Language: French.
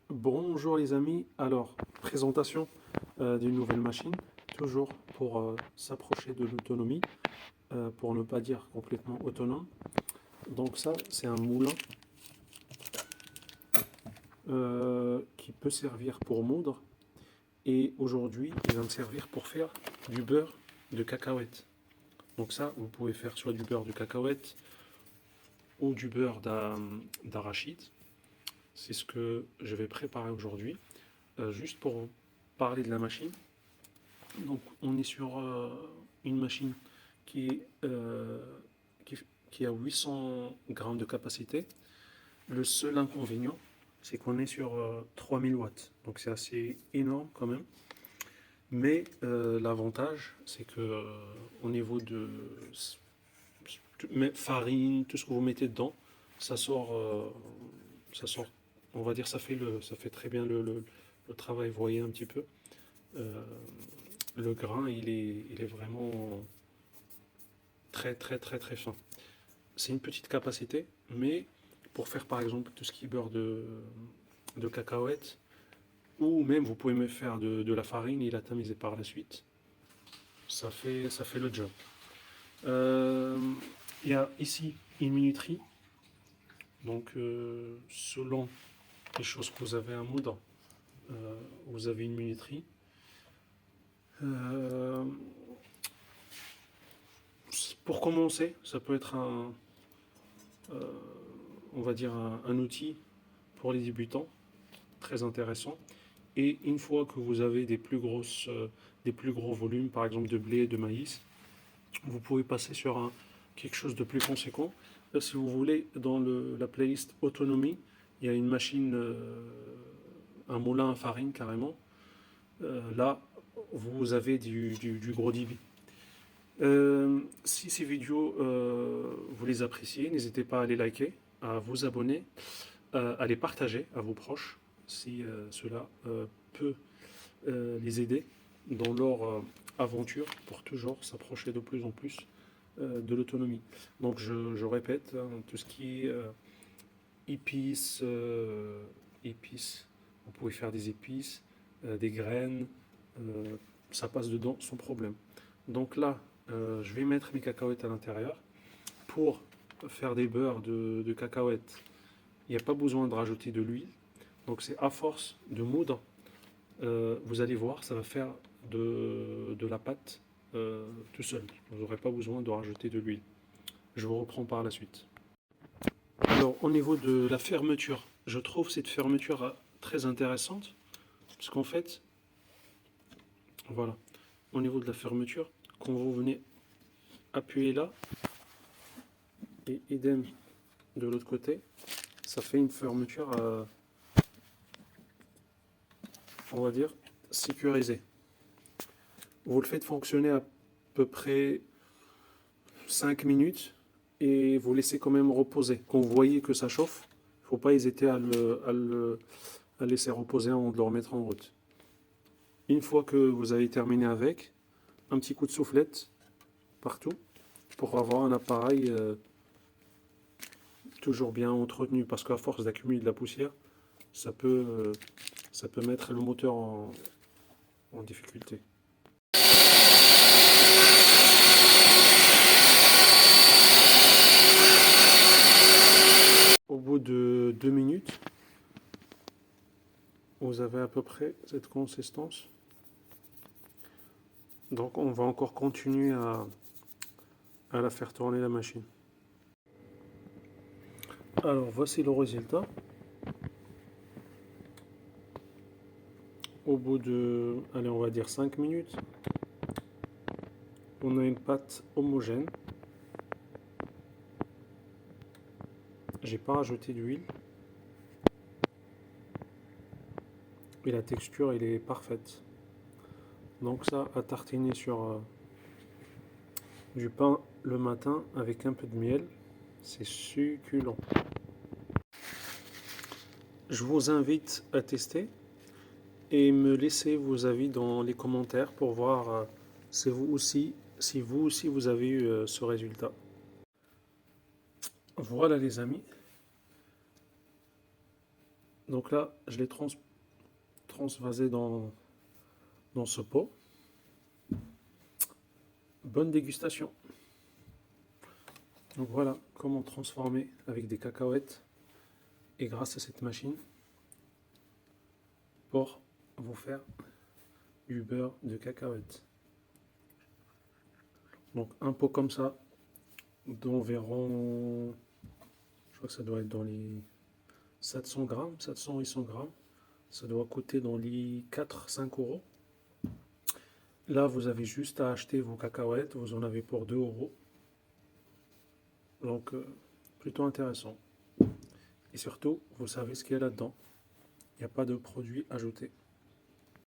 Bonjour les amis, alors présentation d'une nouvelle machine, toujours pour s'approcher de l'autonomie, pour ne pas dire complètement autonome. Donc ça c'est un moulin qui peut servir pour moudre et aujourd'hui il va me servir pour faire du beurre de cacahuète. Donc ça vous pouvez faire soit du beurre de cacahuète ou du beurre d'arachide. C'est ce que je vais préparer aujourd'hui. Juste pour parler de la machine. Donc on est sur une machine qui, est, qui, qui a 800 grammes de capacité. Le seul inconvénient, c'est qu'on est sur 3000 watts. Donc c'est assez énorme quand même. Mais l'avantage, c'est que au niveau de farine, tout ce que vous mettez dedans, ça sort, ça sort, on va dire, ça fait très bien le travail. Vous voyez un petit peu. Euh, le grain, il est vraiment très très très très fin. C'est une petite capacité, mais pour faire par exemple tout ce qui est beurre de cacahuète, ou même vous pouvez me faire de la farine et la tamiser par la suite, ça fait le job. Euh, Il y a ici une minuterie, donc selon les choses que vous avez à moudre, vous avez une minuterie. Euh, pour commencer, ça peut être euh, on va dire un outil pour les débutants, très intéressant. Et une fois que vous avez des plus gros volumes, par exemple de blé, de maïs, vous pouvez passer sur quelque chose de plus conséquent. Là, si vous voulez, dans la playlist autonomie, il y a une machine, un moulin à farine carrément. Là, vous avez du gros débit. Si ces vidéos, vous les appréciez, n'hésitez pas à les liker, à vous abonner, à les partager à vos proches si cela peut les aider dans leur aventure pour toujours s'approcher de plus en plus de l'autonomie. Donc je répète, hein, tout ce qui est épices, épices, vous pouvez faire des épices, des graines, ça passe dedans sans problème. Donc là, je vais mettre mes cacahuètes à l'intérieur. Pour faire des beurres de cacahuètes, il n'y a pas besoin de rajouter de l'huile. Donc c'est à force de moudre, vous allez voir, ça va faire de la pâte tout seul. Vous n'aurez pas besoin de rajouter de l'huile. Je vous reprends par la suite. Alors au niveau de la fermeture, je trouve cette fermeture très intéressante parce qu'en fait, voilà, au niveau de la fermeture, quand vous venez appuyer là et idem de l'autre côté, ça fait une fermeture, on va dire, sécurisée. Vous le faites fonctionner à peu près 5 minutes et vous laissez quand même reposer. Quand vous voyez que ça chauffe, il ne faut pas hésiter à laisser reposer avant de le remettre en route. Une fois que vous avez terminé avec, un petit coup de soufflette partout pour avoir un appareil toujours bien entretenu parce qu'à force d'accumuler de la poussière, ça peut, euh, ça peut mettre le moteur en difficulté. Au bout de 2 minutes, vous avez à peu près cette consistance. Donc on va encore continuer à la faire tourner la machine. Alors voici le résultat. Au bout de, allez, on va dire 5 minutes, on a une pâte homogène. J'ai pas rajouté d'huile. Et la texture, elle est parfaite. Donc ça, à tartiner sur du pain le matin avec un peu de miel, c'est succulent. Je vous invite à tester et me laisser vos avis dans les commentaires pour voir si vous aussi vous avez eu ce résultat. Voilà les amis, Donc là, je l'ai transvasé dans ce pot. Bonne dégustation. Donc voilà comment transformer avec des cacahuètes et grâce à cette machine pour vous faire du beurre de cacahuète. Donc un pot comme ça d'environ, je crois que ça doit être dans les 700 grammes, 700-800 grammes. Ça doit coûter dans les 4-5 euros. Là, vous avez juste à acheter vos cacahuètes, vous en avez pour 2 euros. Donc, plutôt intéressant. Et surtout, vous savez ce qu'il y a là-dedans. Il n'y a pas de produits ajoutés.